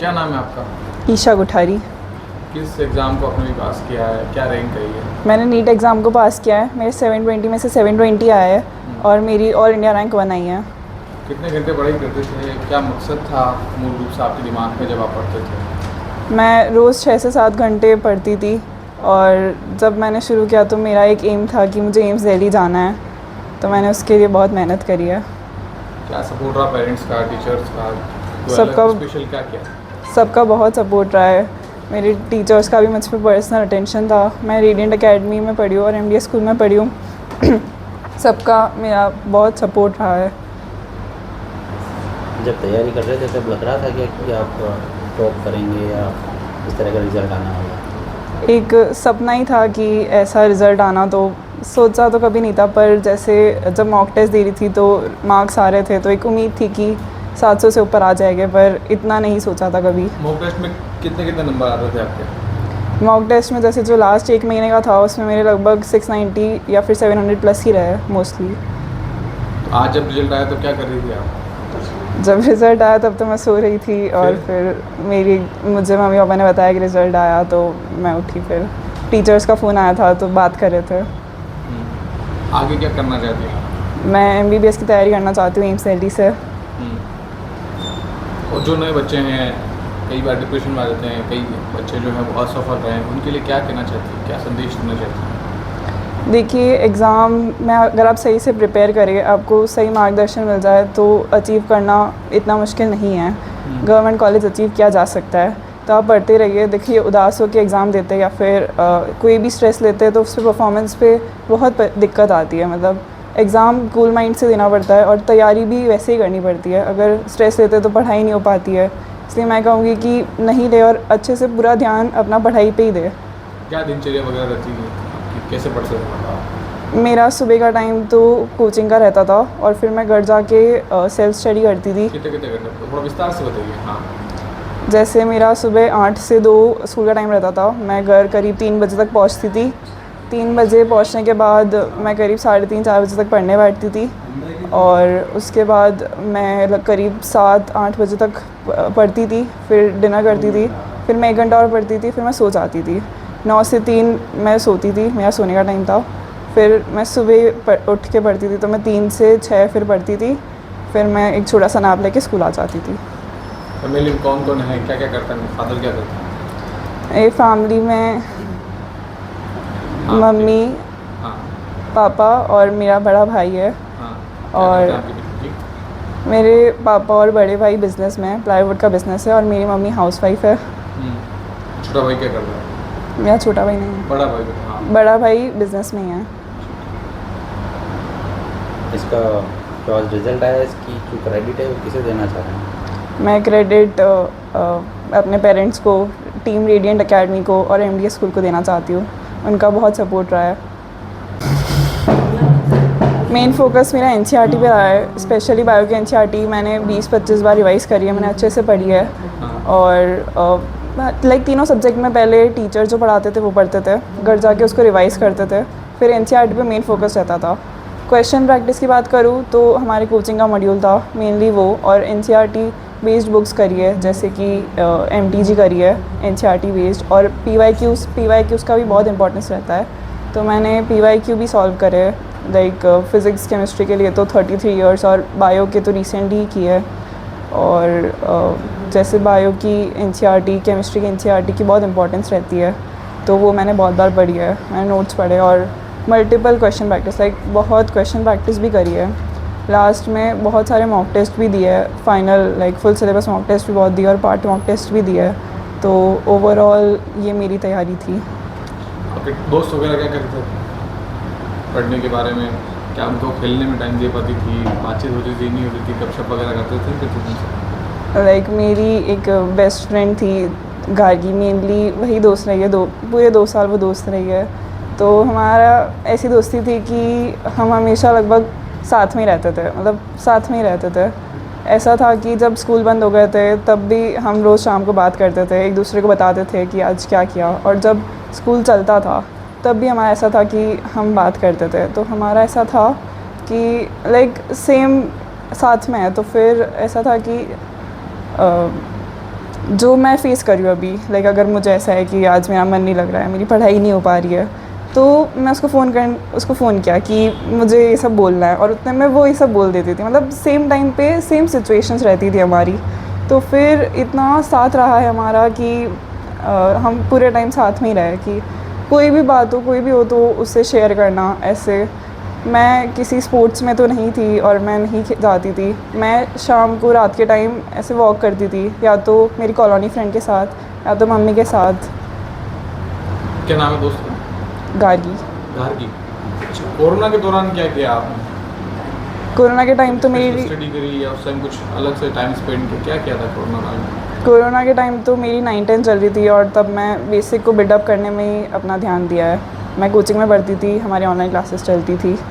क्या नाम है आपका? ईशा गुठारी। किस एग्ज़ाम को आपने भी पास किया है? क्या रैंक आई है? मैंने नीट एग्ज़ाम को पास किया है। मेरे 720 में से 720 आया है और मेरी ऑल इंडिया रैंक 1 आई है। कितने घंटे पढ़ाई करते थे? क्या मकसद था मूल रूप से आपके दिमाग में जब आप पढ़ते थे? मैं रोज़ 6 से 7 घंटे पढ़ती थी और जब मैंने शुरू किया तो मेरा एक एम था कि मुझे एम्स दिल्ली जाना है, तो मैंने उसके लिए बहुत मेहनत करी है। क्या सपोर्ट रहा पेरेंट्स का, टीचर्स का? सबका स्पेशल क्या किया? सबका बहुत सपोर्ट रहा है। मेरे टीचर्स का भी मुझ पर पर्सनल अटेंशन था। मैं रेडिएंट एकेडमी में पढ़ी हूँ और एमडीएस स्कूल में पढ़ी हूँ। सबका मेरा बहुत सपोर्ट रहा है। जब तैयारी कर रहे थे तब लग रहा था कि आप टॉप करेंगे या इस तरह का रिजल्ट आना होगा? एक सपना ही था कि ऐसा रिज़ल्ट आना, तो सोचा तो कभी नहीं था, पर जैसे जब मॉक टेस्ट दे रही थी तो मार्क्स आ रहे थे तो एक उम्मीद थी कि 700 से ऊपर आ जाएंगे, पर इतना नहीं सोचा था कभी। मॉक टेस्ट में कितने कितने नंबर आ रहे थे आपके? मॉक टेस्ट में जैसे जो लास्ट 1 महीने का था उसमें मेरे लगभग 690 या फिर 700 प्लस ही रहे मोस्टली। तो आज जब रिजल्ट आया तो क्या कर रही थी आप? जब रिज़ल्ट आया तब तो मैं सो रही थी और फिर मुझे मम्मी पापा ने बताया कि रिज़ल्ट आया तो मैं उठी। फिर टीचर्स का फ़ोन आया था तो बात कर रहे थे। आगे क्या करना चाहती हैं? मैं एमबीबीएस की तैयारी करना चाहती हूँ एम्स दिल्ली से। और जो नए बच्चे हैं कई बार डिप्रेशन में आ जाते हैं, कई बच्चे जो हैं वो असफल रहे हैं, उनके लिए क्या कहना चाहती हैं, क्या संदेश देना चाहती हैं? देखिए, एग्ज़ाम में अगर आप सही से प्रिपेयर करें, आपको सही मार्गदर्शन मिल जाए तो अचीव करना इतना मुश्किल नहीं है। गवर्नमेंट कॉलेज अचीव किया जा सकता है, तो आप पढ़ते रहिए। देखिए, उदास होकर एग्ज़ाम देते या फिर कोई भी स्ट्रेस लेते हैं तो उस पर परफॉर्मेंस पे बहुत दिक्कत आती है। मतलब एग्ज़ाम कूल माइंड से देना पड़ता है और तैयारी भी वैसे ही करनी पड़ती है। अगर स्ट्रेस लेते तो पढ़ाई नहीं हो पाती है। इसलिए मैं कहूँगी कि नहीं ले और अच्छे से पूरा ध्यान अपना पढ़ाई पे ही दे। क्या दिनचर्या वगैरह रहती है आपकी? कैसे पढ़ते थे? मेरा सुबह का टाइम तो कोचिंग का रहता था और फिर मैं घर जाके सेल्फ स्टडी करती थी। कितने कितने घंटे? थोड़ा विस्तार से बताइए। हाँ। जैसे मेरा सुबह 8 से 2 स्कूल का टाइम रहता था। मैं घर करीब 3 बजे तक पहुंचती थी। 3 बजे पहुंचने के बाद मैं करीब 3:30-4 बजे तक पढ़ने बैठती थी और उसके बाद मैं करीब 7-8 बजे तक पढ़ती थी। फिर डिनर करती थी, फिर मैं 1 घंटा और पढ़ती थी, फिर मैं सो जाती थी। 9 से 3 मैं सोती थी, मेरा सोने का टाइम था। फिर मैं सुबह उठ के पढ़ती थी, तो मैं 3 से 6 फिर पढ़ती थी। फिर मैं एक छोटा सा नैप लेके स्कूल आ जाती थी। फैमिली में कौन कौन है, क्या क्या करता है, फादर क्या करता है? ये फैमिली में हाँ, मम्मी, हाँ, पापा और मेरा बड़ा भाई है। हाँ। और क्या करते हैं आपके पिताजी? मेरे पापा और बड़े भाई बिज़नेस में, प्लाईवुड का बिज़नेस है और मेरी मम्मी हाउसवाइफ है। छोटा भाई क्या करता है? मेरा छोटा भाई नहीं है। बड़ा भाई? हाँ। बड़ा भाई बिज़नेस में ही है। इसका जो आज रिजल्ट आया इसकी जो क्रेडिट है वो किसे देना चाह रहे हैं? मैं क्रेडिट अपने पेरेंट्स को, टीम रेडिएंट एकेडमी को और एमडीएस स्कूल को देना चाहती हूँ। उनका बहुत सपोर्ट रहा है। मेन फोकस मेरा एनसीईआरटी पे रहा है। स्पेशली बायो की एनसीईआरटी मैंने 20-25 बार रिवाइज़ करी है। मैंने अच्छे से पढ़ी है और तीनों सब्जेक्ट में पहले टीचर जो पढ़ाते थे वो पढ़ते थे, घर जाके उसको रिवाइज़ करते थे। फिर एनसीईआरटी पे मेन फोकस रहता था। क्वेश्चन प्रैक्टिस की बात करूँ तो हमारे कोचिंग का मॉड्यूल था मेनली वो, और एनसीईआरटी बेस्ड बुक्स करी है, जैसे कि एमटीजी करी है एनसीईआरटी बेस्ड, और पीवाईक्यूज़ का भी बहुत इंपॉर्टेंस रहता है। तो मैंने पीवाईक्यू भी सॉल्व करे, लाइक फ़िज़िक्स केमिस्ट्री के लिए तो 33 इयर्स और बायो के तो रिसेंटली ही की है। और जैसे बायो की एनसीईआरटी, केमिस्ट्री की एनसीईआरटी की बहुत इंपॉर्टेंस रहती है, तो वो मैंने बहुत बार पढ़ी है। मैंने नोट्स पढ़े और मल्टीपल क्वेश्चन प्रैक्टिस, बहुत क्वेश्चन प्रैक्टिस भी करी है। लास्ट में बहुत सारे मॉक टेस्ट भी दिए है, final full syllabus mock test भी बहुत दिए और पार्ट मॉक टेस्ट भी दिए है। तो ओवरऑल ये मेरी तैयारी थी। आपके दोस्त वगैरह क्या करते थे पढ़ने के बारे में? क्या उनको खेलने में टाइम दे पाती थी, बातचीत होती थी, नहीं होती थी, गपशप वगैरह करते थे? मेरी एक बेस्ट फ्रेंड थी गार्गी, मेनली वही दोस्त रही है, पूरे 2 साल वो दोस्त रही है। तो हमारा ऐसी दोस्ती थी कि हम हमेशा लगभग साथ में ही रहते थे, मतलब साथ में ही रहते थे। ऐसा था कि जब स्कूल बंद हो गए थे तब भी हम रोज़ शाम को बात करते थे, एक दूसरे को बताते थे कि आज क्या किया, और जब स्कूल चलता था तब भी हमारा ऐसा था कि हम बात करते थे। तो हमारा ऐसा था कि सेम साथ में है, तो फिर ऐसा था कि जो मैं फ़ेस कर रही हूँ अभी, लाइक अगर मुझे ऐसा है कि आज मेरा मन नहीं लग रहा है, मेरी पढ़ाई नहीं हो पा रही है, तो मैं उसको फ़ोन किया कि मुझे ये सब बोलना है, और उतने में वो ये सब बोल देती थी। मतलब सेम टाइम पे सेम सिचुएशंस रहती थी हमारी, तो फिर इतना साथ रहा है हमारा कि हम पूरे टाइम साथ में ही रहे कि कोई भी बात हो, कोई भी हो तो उससे शेयर करना। ऐसे मैं किसी स्पोर्ट्स में तो नहीं थी और मैं नहीं जाती थी। मैं शाम को रात के टाइम ऐसे वॉक करती थी, या तो मेरी कॉलोनी फ्रेंड के साथ या तो मम्मी के साथ। क्या नाम है दोस्त? गार्गी। गार्गी। अच्छा, कोरोना के दौरान क्या किया आपने? कोरोना के टाइम तो मेरी स्टडी करी या उस टाइम कुछ अलग से टाइम स्पेंड किया? क्या किया था कोरोना टाइम? कोरोना के टाइम तो मेरी 9-10 चल रही थी, और तब मैं बेसिक को बिल्डअप करने में ही अपना ध्यान दिया है। मैं कोचिंग में पढ़ती थी, हमारी ऑनलाइन क्लासेस चलती थी।